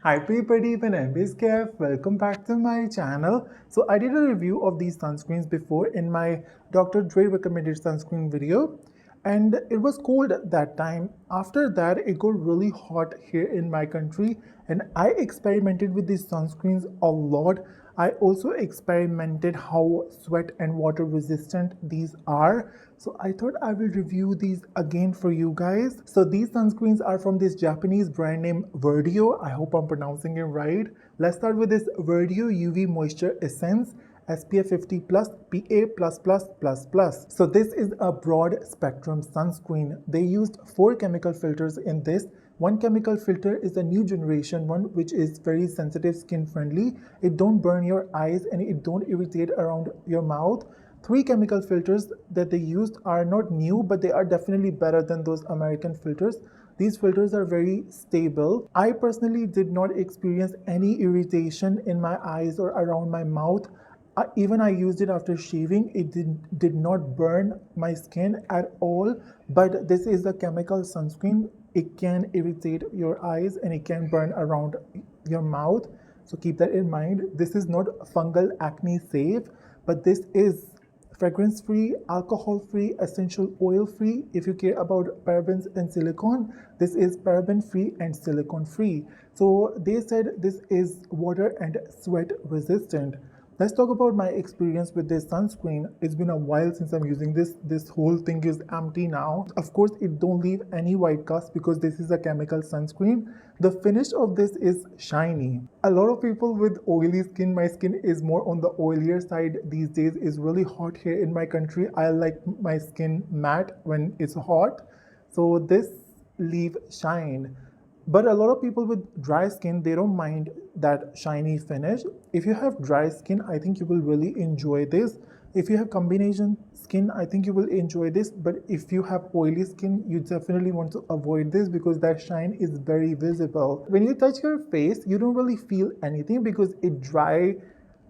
Hi everybody, my name is Kaif. Welcome back to my channel. So I did a review of these sunscreens before in my Dr. Dre recommended sunscreen video, and it was cold at that time. After that, it got really hot here in my country, and I experimented with these sunscreens a lot. I also experimented how sweat and water resistant these are. So I thought I will review these again for you guys. So these sunscreens are from this Japanese brand name Verdio. I hope I'm pronouncing it right. Let's start with this Verdio UV Moisture Essence SPF 50 plus PA plus plus plus plus. So this is a broad spectrum sunscreen. They used 4 chemical filters in this. One chemical filter is a new generation one which is very sensitive skin friendly. It don't burn your eyes and it don't irritate around your mouth. 3 chemical filters that they used are not new, but they are definitely better than those American filters. These filters are very stable. I personally did not experience any irritation in my eyes or around my mouth. Even I used it after shaving. It did not burn my skin at all. But this is a chemical sunscreen. It can irritate your eyes and it can burn around your mouth. So keep that in mind. This is not fungal acne safe, but this is fragrance free, alcohol free, essential oil free. If you care about parabens and silicone, this is paraben free and silicone free. So they said this is water and sweat resistant. Let's talk about my experience with this sunscreen. It's been a while since I'm using this. This whole thing is empty now. Of course, it don't leave any white cast because this is a chemical sunscreen. The finish of this is shiny. A lot of people with oily skin, my skin is more on the oilier side these days. It's really hot here in my country. I like my skin matte when it's hot. So this leave shine. But a lot of people with dry skin, they don't mind that shiny finish. If you have dry skin, I think you will really enjoy this. If you have combination skin, I think you will enjoy this. But if you have oily skin, you definitely want to avoid this because that shine is very visible. When you touch your face, you don't really feel anything because it dries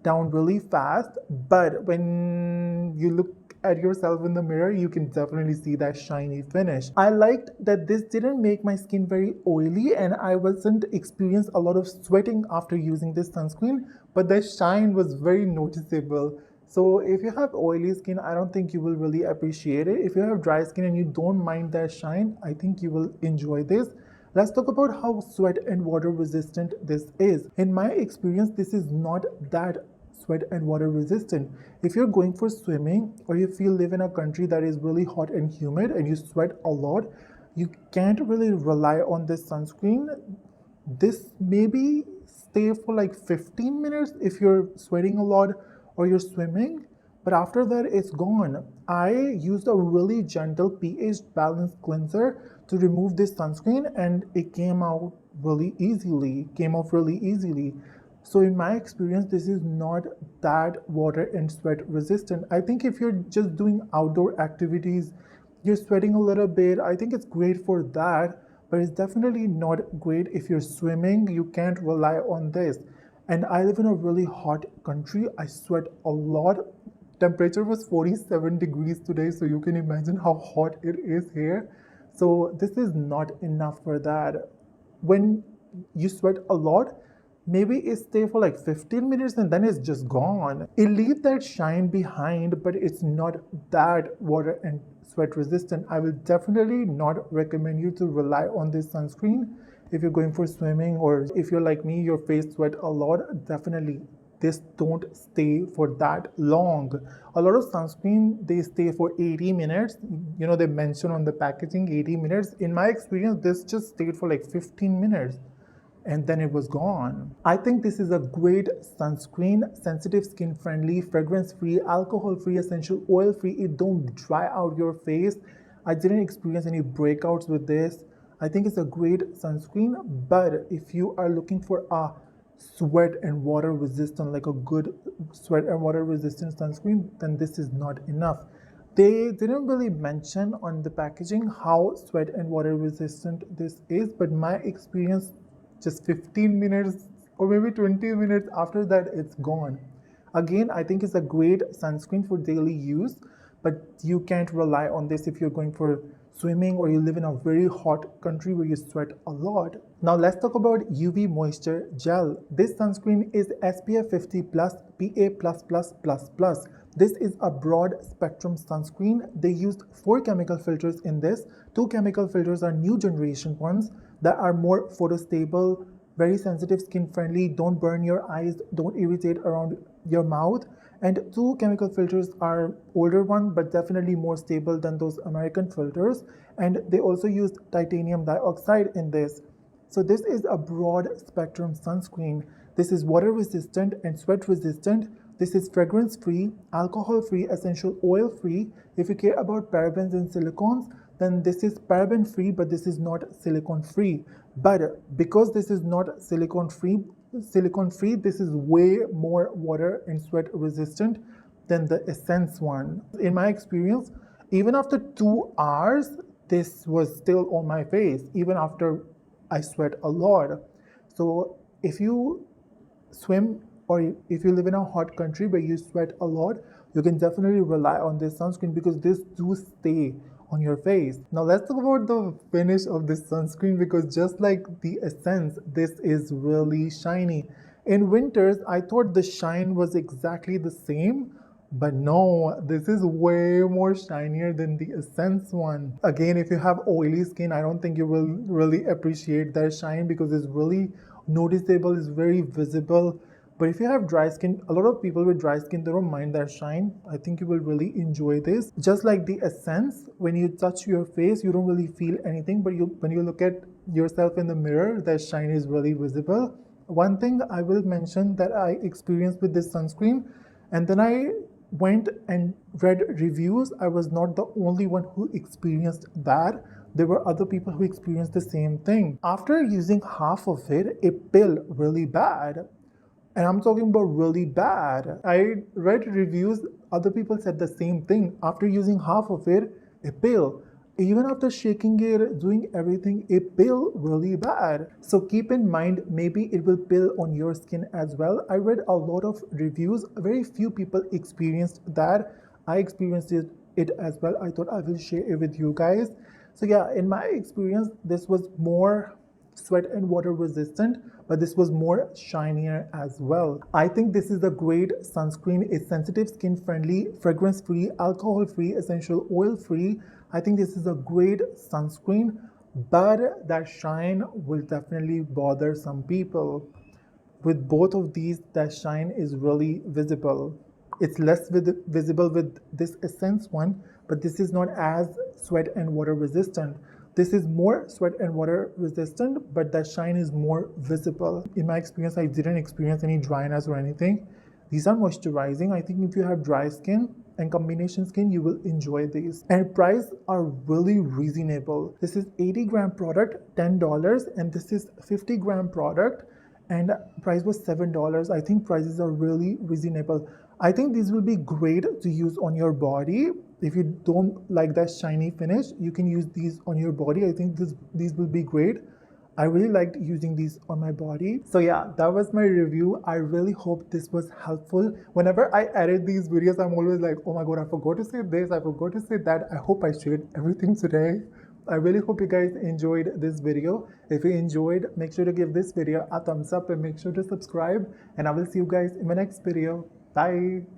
down really fast. But when you look at yourself in the mirror, you can definitely see that shiny finish. I liked that this didn't make my skin very oily and I wasn't experiencing a lot of sweating after using this sunscreen, but the shine was very noticeable. So if you have oily skin, I don't think you will really appreciate it. If you have dry skin and you don't mind that shine, I think you will enjoy this. Let's talk about how sweat and water resistant this is. In my experience, this is not that sweat and water resistant. If you're going for swimming or if you live in a country that is really hot and humid and you sweat a lot, you can't really rely on this sunscreen. This maybe stay for like 15 minutes if you're sweating a lot or you're swimming, but after that it's gone. I used a really gentle pH balanced cleanser to remove this sunscreen and it came off really easily. So in my experience, this is not that water and sweat resistant. I think if you're just doing outdoor activities, you're sweating a little bit, I think it's great for that, but it's definitely not great if you're swimming. You can't rely on this. And I live in a really hot country. I sweat a lot. Temperature was 47 degrees today, so you can imagine how hot it is here. So this is not enough for that. When you sweat a lot, maybe it stay for like 15 minutes and then it's just gone. It leaves that shine behind, but it's not that water and sweat resistant. I will definitely not recommend you to rely on this sunscreen if you're going for swimming, or if you're like me, your face sweat a lot. Definitely this don't stay for that long. A lot of sunscreen, they stay for 80 minutes. You know, they mention on the packaging 80 minutes. In my experience, this just stayed for like 15 minutes and then it was gone. I think this is a great sunscreen, sensitive skin friendly, fragrance free, alcohol free, essential oil free. It don't dry out your face. I didn't experience any breakouts with this. I think it's a great sunscreen, but if you are looking for a sweat and water resistant, like a good sweat and water resistant sunscreen, then this is not enough. They didn't really mention on the packaging how sweat and water resistant this is, but my experience, just 15 minutes or maybe 20 minutes after that, it's gone. Again, I think it's a great sunscreen for daily use, but you can't rely on this if you're going for swimming or you live in a very hot country where you sweat a lot. Now let's talk about UV moisture gel. This sunscreen is SPF 50 plus PA+++++. This is a broad spectrum sunscreen. They used 4 chemical filters in this. 2 chemical filters are new generation ones that are more photostable, very sensitive, skin friendly, don't burn your eyes, don't irritate around your mouth. And 2 chemical filters are older one but definitely more stable than those American filters. And they also used titanium dioxide in this. So this is a broad spectrum sunscreen. This is water resistant and sweat resistant. This is fragrance free, alcohol free, essential oil free. If you care about parabens and silicones, then this is paraben free, but this is not silicone free. But because this is not silicone free, this is way more water and sweat resistant than the Essence one. In my experience, even after 2 hours, this was still on my face, even after I sweat a lot. So if you swim or if you live in a hot country where you sweat a lot, you can definitely rely on this sunscreen because this do stay on your face. Now let's talk about the finish of this sunscreen, because just like the Essence, this is really shiny. In winters, I thought the shine was exactly the same, but no, this is way more shinier than the Essence one. Again, if you have oily skin, I don't think you will really appreciate that shine because it's really noticeable, it's very visible. But if you have dry skin, a lot of people with dry skin, they don't mind that shine. I think you will really enjoy this. Just like the Essence, when you touch your face, you don't really feel anything, but when you look at yourself in the mirror, that shine is really visible. One thing I will mention that I experienced with this sunscreen, and then I went and read reviews. I was not the only one who experienced that. There were other people who experienced the same thing. After using half of it, it peeled really bad. And I'm talking about really bad. I read reviews, other people said the same thing. After using half of it, it peeled. Even after shaking it, doing everything, it peeled really bad. So keep in mind, maybe it will peel on your skin as well. I read a lot of reviews. Very few people experienced that. I experienced it as well. I thought I will share it with you guys. So yeah, in my experience, this was more sweat and water resistant, but this was more shinier as well. I think this is a great sunscreen. It's sensitive, skin friendly, fragrance free, alcohol free, essential oil free. I think this is a great sunscreen, but that shine will definitely bother some people. With both of these, that shine is really visible. It's less visible with this Essence one, but this is not as sweat and water resistant. This is more sweat and water resistant, but that shine is more visible. In my experience, I didn't experience any dryness or anything. These are moisturizing. I think if you have dry skin and combination skin, you will enjoy these. And price are really reasonable. This is 80-gram product, $10, and this is 50-gram product, and price was $7. I think prices are really reasonable. I think these will be great to use on your body. If you don't like that shiny finish, you can use these on your body. I think these will be great. I really liked using these on my body. So yeah, that was my review. I really hope this was helpful. Whenever I edit these videos, I'm always like, oh my god, I forgot to say this, I forgot to say that. I hope I shared everything today. I really hope you guys enjoyed this video. If you enjoyed, make sure to give this video a thumbs up and make sure to subscribe. And I will see you guys in my next video. Bye.